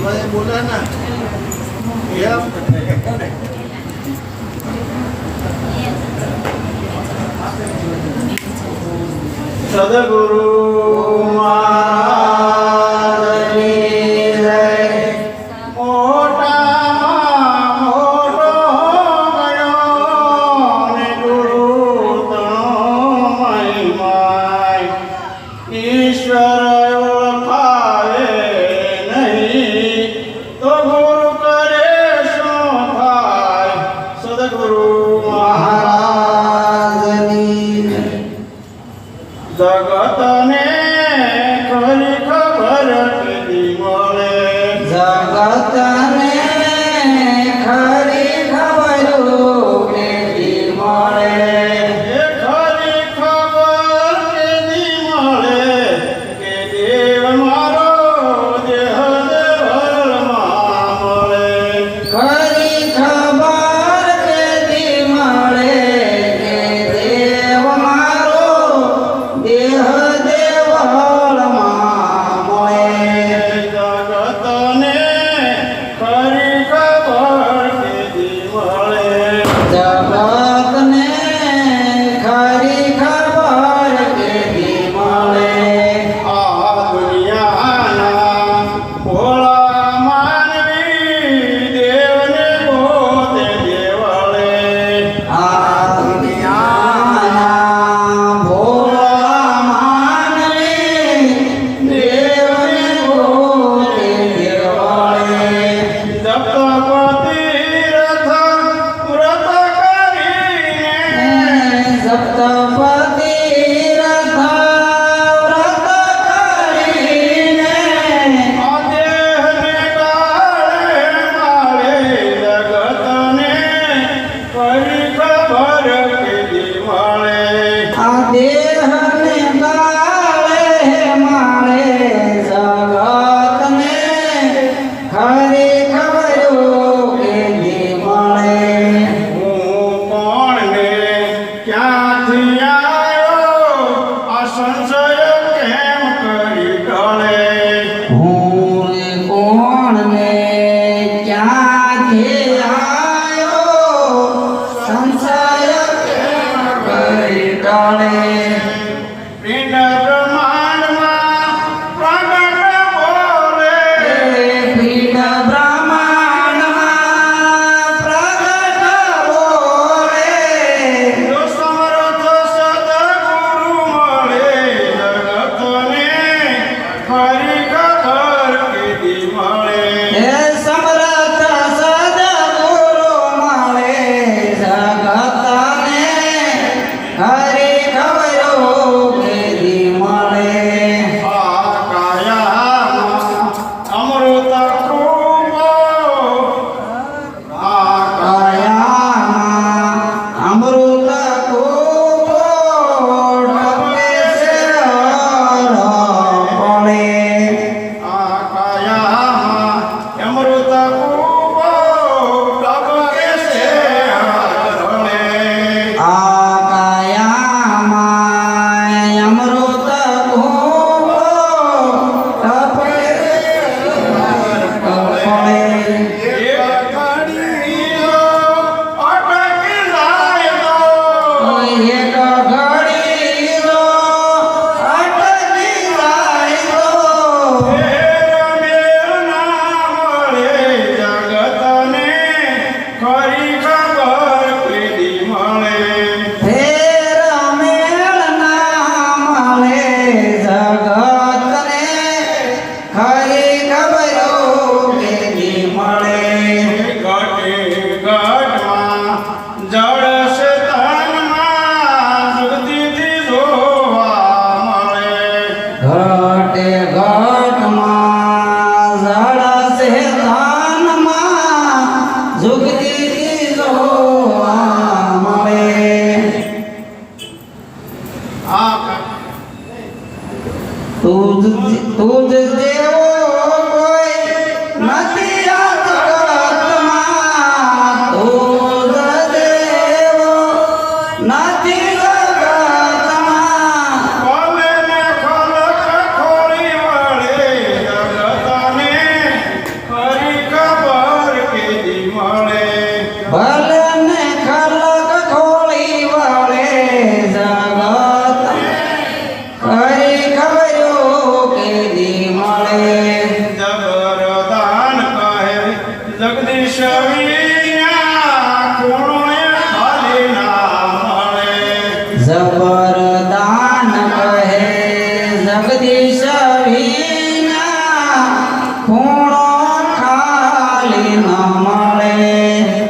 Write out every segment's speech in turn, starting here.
बोला ना सदगुरु जगतने खरी खबर केदी मळे जगतने खरी खबर केदी मळे खरी खबर केदी मळे के देव मारो देह देवलમાં मळे खरी खबर केदी मळे के देव मारो देह देवलમાં મળે જગતને ખરી ખબર કેદી મળે જગતને ખરી ખબર કેદી મળે આ દુનિયાના ભોળા માનવી દેવને ગોતે દેવળે આ દુનિયાના ભોળા માનવી દેવને ગોતે દેવળે સપ્તપતિ રથ વ્રત કરીને સપ્તપતિ રથ વ્રત કરીને આ દેહને કાળે માળે જગતને ખરી ખબર કેદી મળે આ દેહને કાળે માળે જગતને ખરી ખબર કેદી મળે હું કોણ ને ક્યાંથી આવ્યો આ સંશય કેમ કરી ટળે હું કોણ ને ક્યાંથી આવ્યો સંશય કેમ કરી ટળે પિંડ બ્રહ્માંડમાં પ્રગટ બોલે પિંડ બ્રહ્માંડમાં પ્રગટ બોલે જો સમર્થ સદગુરુ મળે જગતને ખરી ખબર કેદી મળે હે સમર્થ સદગુરુ મળે જગતને ખરી ખબર કેદી મળે આ કાયામાં અમૃત કૃપો આ કાયામાં અમૃત કૃપો ટપકે છે પડે આ કાયામાં અમૃત કૃપો ટપકે છે પડે આ કાયામાં અમૃત કૃપો ટપકે પડે એક ઘડીનો અટકી જાય તો એક ઘડીનો અટકી જાય તો ફેર મેળ ના મળે જગતને ખરી ખબર કેદી મળે ફેર મેળ ના મળે જગતને ખરી ખબર કેદી મળે ઘટે ઘટમાં જળ છે તનમાં જગતીથી જોવા મળે ઘટે ઘટમાં જળ છે તનમાં જુગતીથી જોવા મળે તુજ જેવો જબરદાન કહે જગદીશ વિના ખૂણોએ ખાલી ના મળે. જબરદાન કહે જગદીશ વિના ખૂણો ખાલી ન મળે.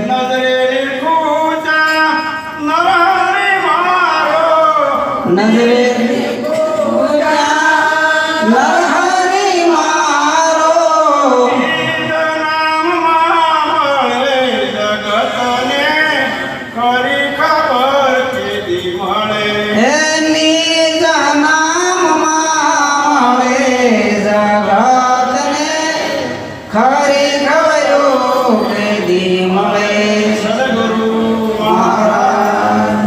નજરે નિખૂટા નરહરિ મારો નજરે નરહરિ મારો નિજ નામમાં મળે જગતને ખરી ખબર કેદી મળે. એની નામમાં મળે જગતને ખરી ખબરો કેદી મળે. સદગુરુ મહારાજ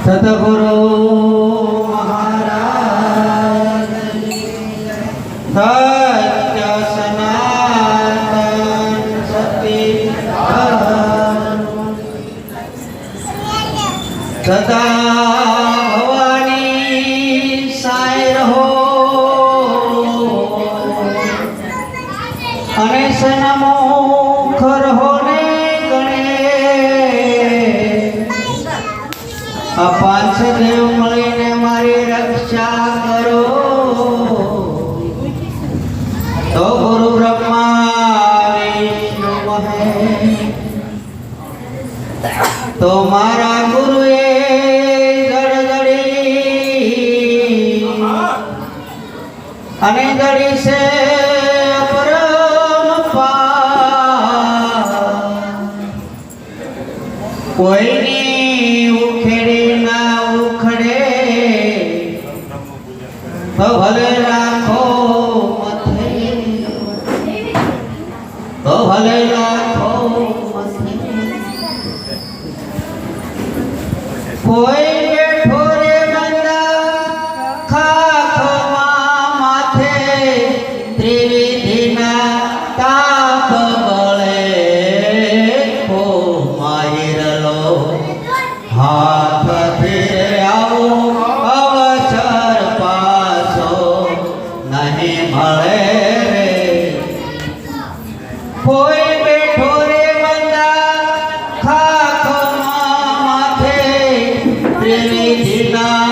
સદગુરુ મહારાજ સત્ય સનાતન સત્ય સદા ભવાની સાય રહો અને સન્મુખ રહો ને ગણે આ પાંચ દેવ મળીને મારી રક્ષા કરો. તો ગુરુ બ્રહ્મા વિષ્ણુ મહેશ તો મારા ગુરુએ જડજડી અને જડી છે પરમ પાર. કોઈની ઉખેડી ના ઉખડે તો ભલે રાખો મથે તો ભલે રાખો મથે. કોઈ બેઠો રે બંદા ખાખમાં માથે ત્રિવિધિના તાપ બળે કો માયરલો હાથ ફેરે આવો અવસર પાછો નહીં મળે રે. કોઈ બેઠો રે બંદા ખાખમાં માથે ત્રિવિધિના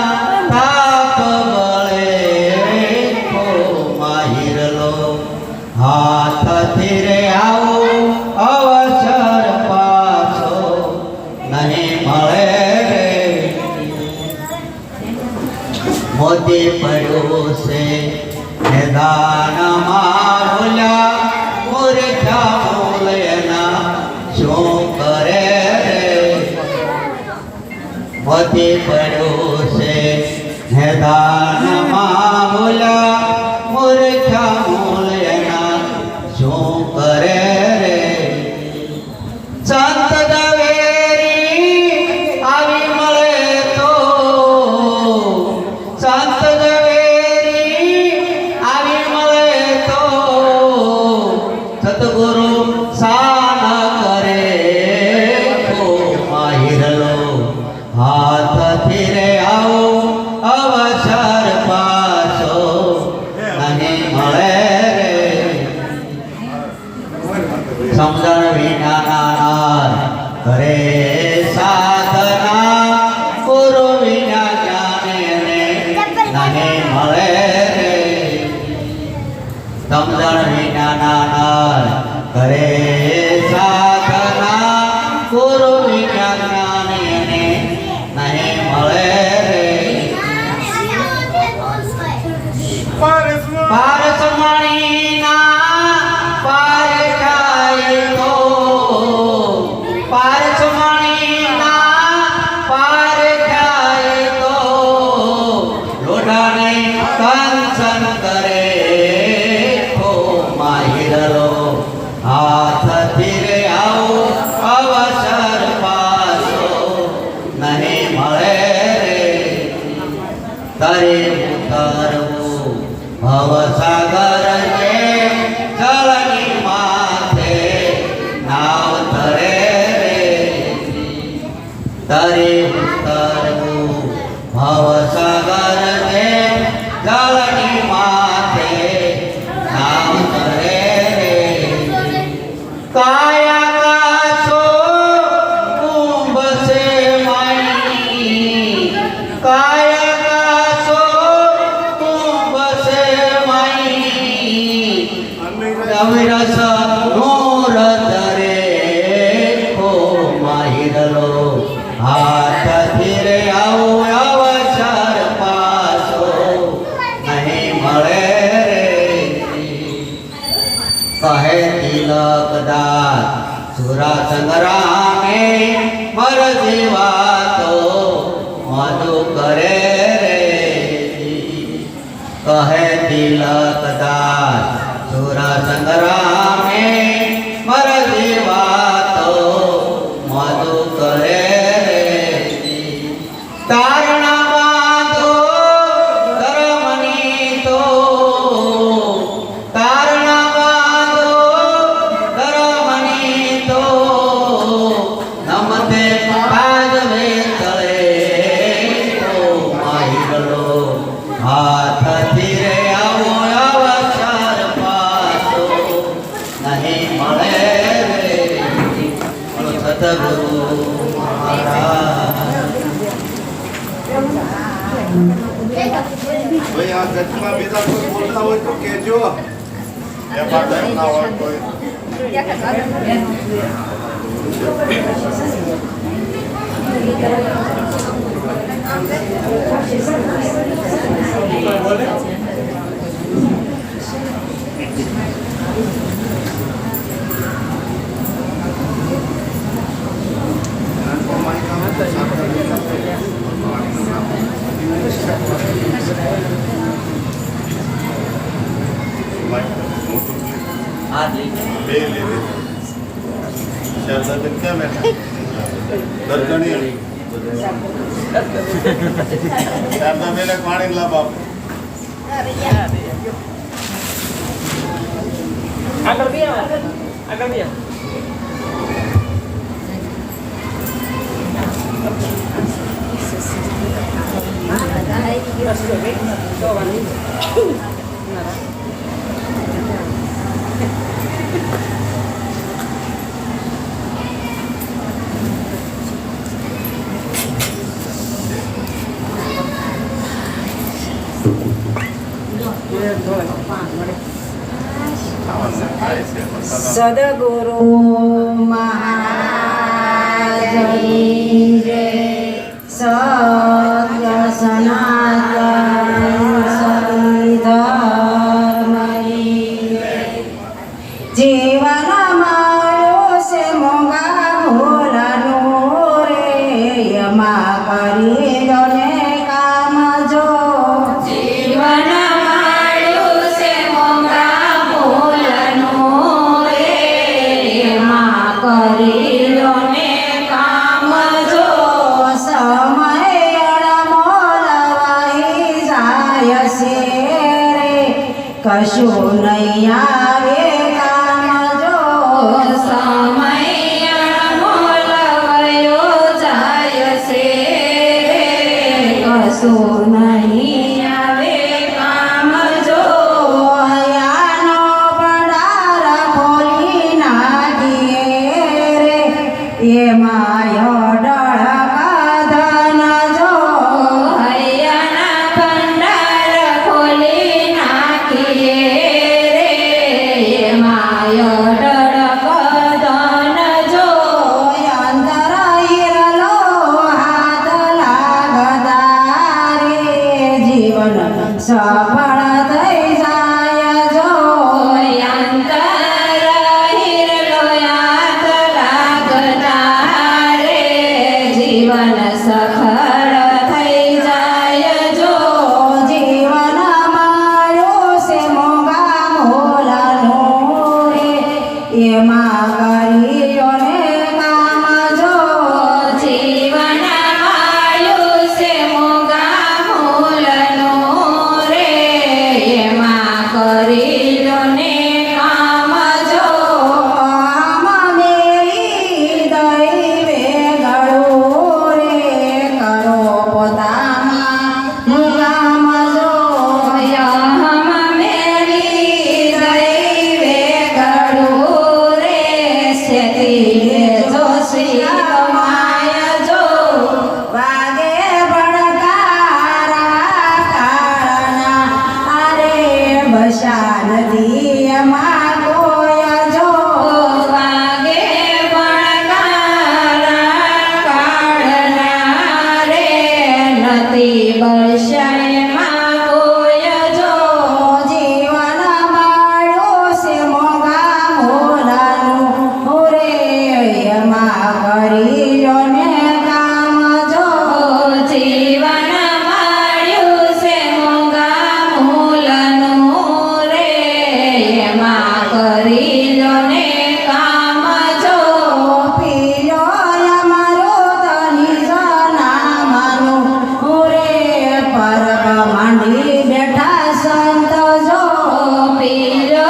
તાપ બળે કો માહિરલો હાથથી રે આવો અવસર પાછો નહીં મળે રે. મોતી પડ્યું છે મેદાનમાં બોલ્યા મૂર્ખા મૂલ્યના શું કરે રે. મોતી પડ્યું છે મેદાનમાં બોલ્યા મૂર્ખા મૂલ્યના શું કરે રે. સંત ઝવેરી આવી મળે તો સંત ઝવેરી આવી મળે તો સતગુરુ સાન કરે કો માહિરલો હાથથી રે આવો અવસર પાછો નહીં મળે રે. સમજણ વિના કરે સાધના ગુરુ વિના જ્ઞાને નહીં મળે રે. સમજણ વિના કરે સાધના ગુરુ વિના જ્ઞાને નહીં મળે રે. પારસમણીના પાર થાય તો પારસમણીના પાર થાય તો લોઢાને દર્શન કરે ઓ માહિરલો હાથથી રે આવો અવસર પાછો નહીં મળે રે તરે ઉતરવું ભવસાગર કે જળની માથે નાવ તરે રે તરે ઉતરવું ભવસાગર કે જળની માથે નાવ તરે રે કાયા કાસો કુંભ સે માઈ કાયા કાસો કુંભ સે માઈ અવિરસ નૂર તરે ઓ માહિરલો હાથથી રે આવો અવસર પાછો નહીં મળે રે કહે તિલકદાર સુરા સંગ્રામે મર જીવા તો મધુ કરે રે કહે તિલકદાર સુરા સંગ્રામે મર જીવા તો મધુ કરે રે તારણા બાંધો ધર્મની તો તારણા બાંધો ધર્મની તો નમતે પાદવે તળે ઓ માહિરલો હાથથી રે આવો અવસર પાછો નહીં મળે રે બોલો સતગુરુ મહારાજ ભાઈ આ ગચમાં બીજા કોઈ બોલતા હોય તો કહેજો એ પાછળ ના હોય કોઈ બે લીધી શારદાબેન કેમ દર્જણી શારદાબેને પાણી લાભ આપ આગળ બી આગળ બી સદગુરુ મહારાજની જય. સત્ય સનાતન સંધર્મની જય. જીવન મારું છે મોંઘા ભોલાનું રે યમા કરી દો ને કામ જો જીવન મારું છે મોંઘા ભોલાનું રે યમા કરી દો ને કામ જો સમય અણમોલ વહી જાય છે રે કશું નહીં આવે કામ જો સમય અણમોલ વયો જાય છે રે કશું નહીં આવે કામ જો હયાનો ભંડાર ખોલી નાખીએ રે એમાં અઢળ ધન જો હૈયાના ભંડાર ખોલી નાખીએ રે એમાં અઢળ ધન જો અંતર હિરલો હાથ લાગતા રે બસા નદી એમાં કોઈ જો વાગે ભણકારા કાઢના રે નથી બસામાં કોઈ જો જીવન માળ્યું છે મોગા મોલાનું રે એમાં કરી લો ને કામ જો જીવન માળ્યું છે મોગા મોલાનું રે એમાં કરી લો ને કામ જો પીલો અમારો તની જનામાનું રે પરબ માંડી બેઠા સંત જો પીલો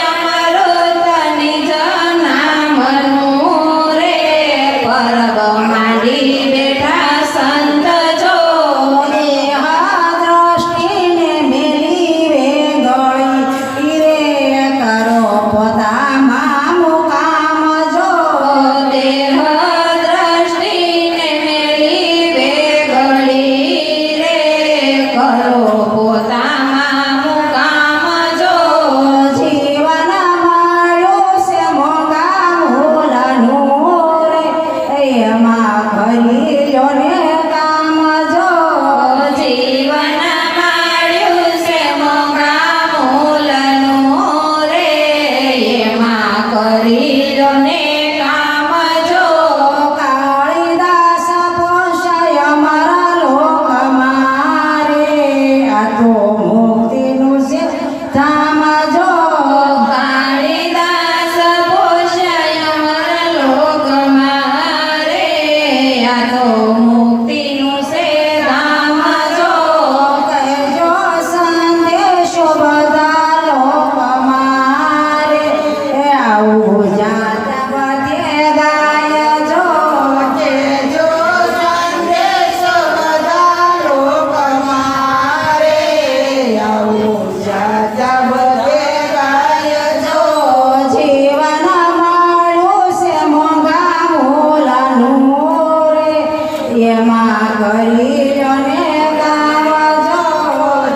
અમારો તની જનામનું રે પરબ માંડી બેઠા સંત જો દેહ દ્રષ્ટિને મેલી વેગળી રે કરો પોતામાં મુકામ જો દેહ દ્રષ્ટિને મેલી વેગળી રે કરો પોતામાં મુકામ જો જીવન માળ્યું છે મોગા મોલાનું રે એમાં કરી લો ને કામ જો જીવન માળ્યું છે મોગા મોલાનું રે એમાં કરી લો ને કામ જો કાળીદાસ પોષાય અમારા લોકમાં રે આ તો મુક્તિનું છે ધામ જો કાળીદાસ પોષાય અમારા લોકમાં રે આ તો મુક્તિનું છે ધામ જો કહેજો સંદેશો બધા લોકમાં રે આવું જાત બધે ગાય જો કહેજો સંદેશો બધા લોકમાં રે આવું જાત બધે ગાય જો જીવન માળ્યું છે મોગા મોલાનું રે એમાં કરી લો ને કામ જો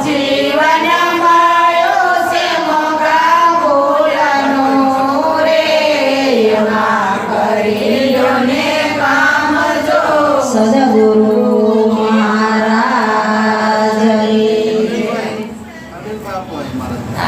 જીવન માળ્યું છે મોગા મોલાનું રે એમાં કરી લો ને કામ જો સદગુરુ મહારાજની અનિલ બાપુ અહીં મારા ઘોડે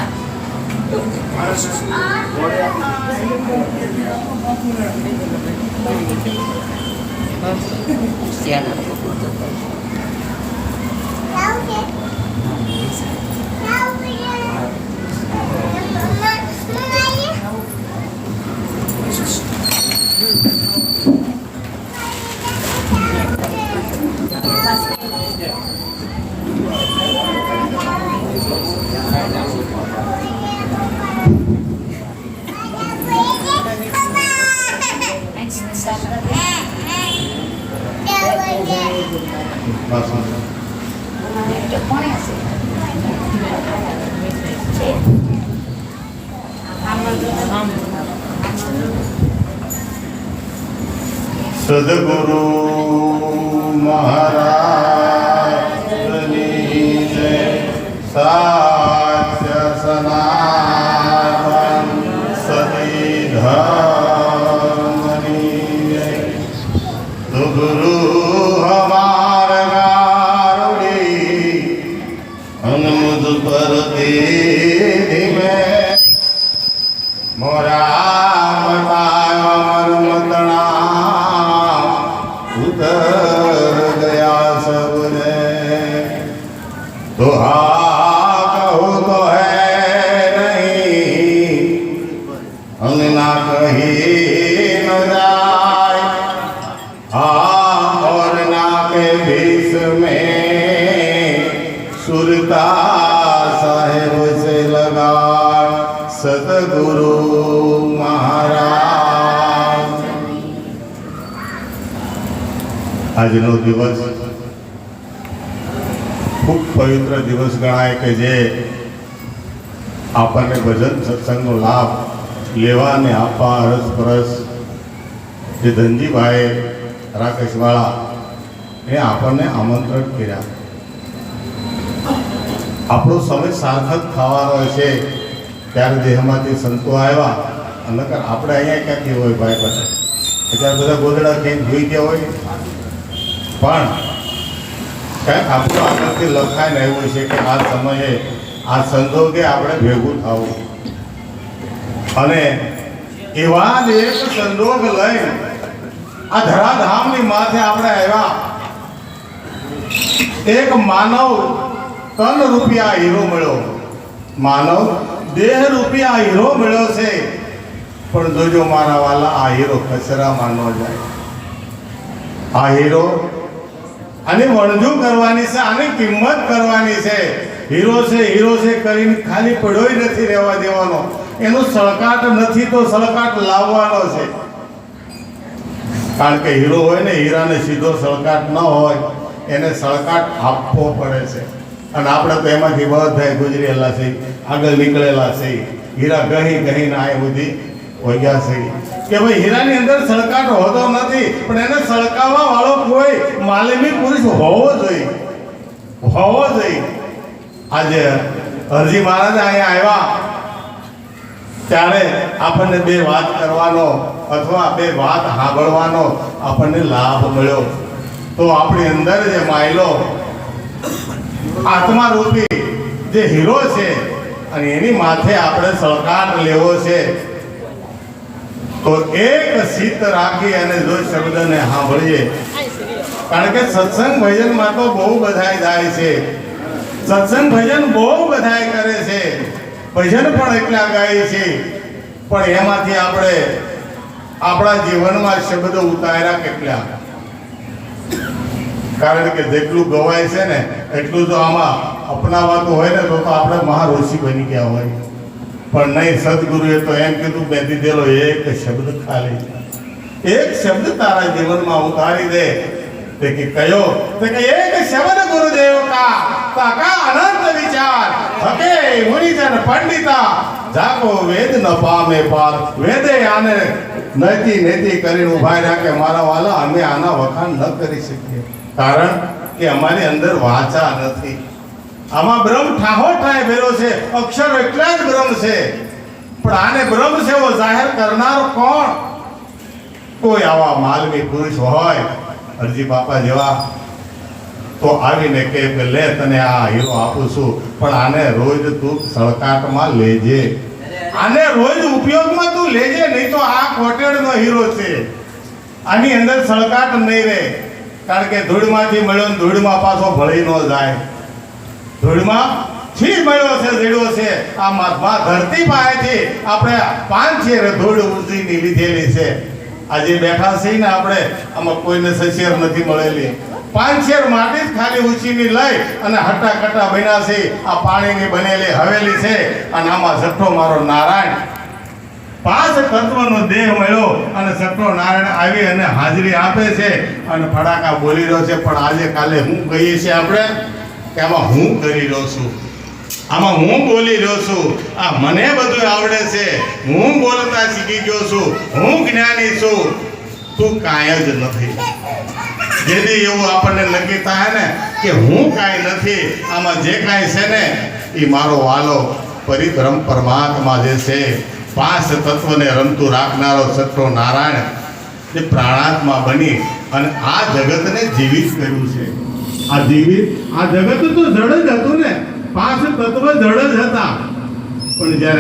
સદગુરુ મહારાજની જય સાચા સનાતન સતી ધર્મની જય તો ગુરુ હમાર ગારુડી અનમુદ પર તેરી મેં મોરા મતાય અમર મતણા ઉતર ગયા સબને તો હા કહું તો હૈ નહીં અંગ ના કહી ન જાય और नाके भीष में सुरता साहेब से लगा सतगुरु महाराज। આજનો દિવસ ખૂબ પવિત્ર દિવસ ગણાય કે જે આપણને ભજન સત્સંગનો લાભ લેવા અને આપવા અરસપરસ જે ધનજીભાઈ રાકેશવાળા એ આપણને આમંત્રણ કર્યા આપણો સમય સાર્થક થવાનો છે ત્યારે દેહમાંથી સંતો આવ્યા અને આપણે અહીંયા ક્યાંથી હોય ભાઈ બધા અત્યારે બધા ગોદડા ક્યાંક જોઈ ગયા હોય પણ ક્યાંક આપણું આગળથી લખાઈને આવ્યું છે કે આ સમયે આ સંજોગે આપણે ભેગું થવું અને એવા જ એક સંજોગ લઈને આ ધરાધામની માથે આપણે આવ્યા એક માનવ તન રૂપિયા હીરો મળ્યો માનવ દેહ રૂપિયા હીરો મળ્યો છે પણ જોજો મારા વાલા આ હીરો કચરામાં ન જાય આ હીરો આની વણજુ કરવાની છે આની કિંમત કરવાની છે હીરો છે કરીને ખાલી પડ્યોય નથી રહેવા દેવાનો એનો સળકાટ નથી તો સળકાટ લાવવાનો છે કારણ કે હીરો હોય ને હીરાને સીધો સળકાટ ન હોય એને સળકાટ આપવો પડે છે અને આપણે તો એમાંથી બધા ગુજરેલા છે આગળ નીકળેલા છે હીરા ગહીને આ બધી વગ્યા છે કે ભાઈ હીરાની અંદર સળકાટ હોતો નથી પણ એને સળકાવવા વાળો કોઈ માલિમી પુરુષ હોવો જોઈએ આજે હરજી મહારાજ અહીંયા આવ્યા ત્યારે આપણને બે વાત કરવાનો અથવા બે વાત સાંભળવાનો આપણને લાભ મળ્યો તો આપણી અંદર જે માયલો આત્મા રૂપી જે હીરો છે અને એની માથે આપણે સળકાટ લેવો છે તો એક સિદ્ધ રાખી અને જો શબ્દને સાંભળીએ કારણ કે સત્સંગ ભજનમાં તો બહુ બધાય જાય છે સત્સંગ ભજન બહુ બધાય કરે છે ભજન પણ એટલા ગાય છે પણ એમાંથી આપણે આપણા જીવનમાં શબ્દ ઉતાર્યા કેટલા કારણ કે જેટલું ગવાય છે ને એટલું તો આમાં અપનાવાતું હોય ને તો આપણે મહાઋષિ બની ગયા હોય પણ નહીં સદગુરુએ તો એમ કીધું મેં દીધેલો એક શબ્દ ખાલી એક શબ્દ તારા જીવનમાં ઉતારી દે તે કે કયો તે કે એક શબ્દ ગુરુદેવ કા અનંત વિચાર હકે મુનિજન પંડિતા જાગો વેદ ન પામે પાર વેદે આને નૈતિ કરીને ઉભા રહ્યા કે મારા વાલા અમે આના વખાણ ન કરી શકીએ કારણ કે અમારી અંદર વાચા નથી આમાં બ્રહ્મ ઠાહો ઠાય ભેરો છે અક્ષર એટલા જ બ્રહ્મ છે પણ આને બ્રહ્મ છે એવો જાહેર કરનાર કોણ કોઈ આવા માલવી પુરુષ હોય હરજી બાપા જેવા તો આવીને કહે કે લે તને આ હીરો આપું છું પણ આને રોજ તું સળકાટમાં લેજે આને રોજ ઉપયોગમાં તું લેજે નહીં તો આ કોટેડનો હીરો છે આની અંદર સળકાટ નહીં રહે કારણ કે ધૂળમાંથી મળ્યો ને ધૂળમાં પાછો ભળી ન જાય ધૂળમાં થી મળ્યો છે જેડો છે આ માં ધરતી પાસેથી આપણે 5 છેર ધૂળ ઉજીની લીધેલી છે આજે બેઠા છીએ ને આપણે આમાં કોઈને સશેર નથી મળેલી 5 છેર માટી જ ખાલી ઊંચીની લઈ અને હટ્ટા કટ્ટા બન્યા છે આ પાણીની બનેલી હવેલી છે અને આમાં સઠ્ઠો મારો નારાયણ 5 તત્વનો દેહ મળ્યો અને સઠ્ઠો નારાયણ આવી અને હાજરી આપે છે અને ફડાકા બોલી રહ્યો છે પણ આજે કાલે હું કહીએ છીએ આપણે કે આમાં હું કરી રહ્યો છું આમાં હું બોલી રહ્યો છું આ મને બધું આવડે છે હું બોલતા શીખી ગયો છું હું જ્ઞાની છું તું કાંઈ જ નથી જેથી એવું આપણને નક્કી થાય ને કે હું કાંઈ નથી આમાં જે કાંઈ છે ને એ મારો વાલો પરિબ્રહ્મ પરમાત્મા જે છે 5 તત્વને રમતું રાખનારો સઠ્ઠો નારાયણ જે પ્રાણાત્મા બની અને આ જગતને જીવિત કર્યું છે આ જગત તો જડ જ હતું ને 5 તત્વ જડ જ હતા પણ જ્યારે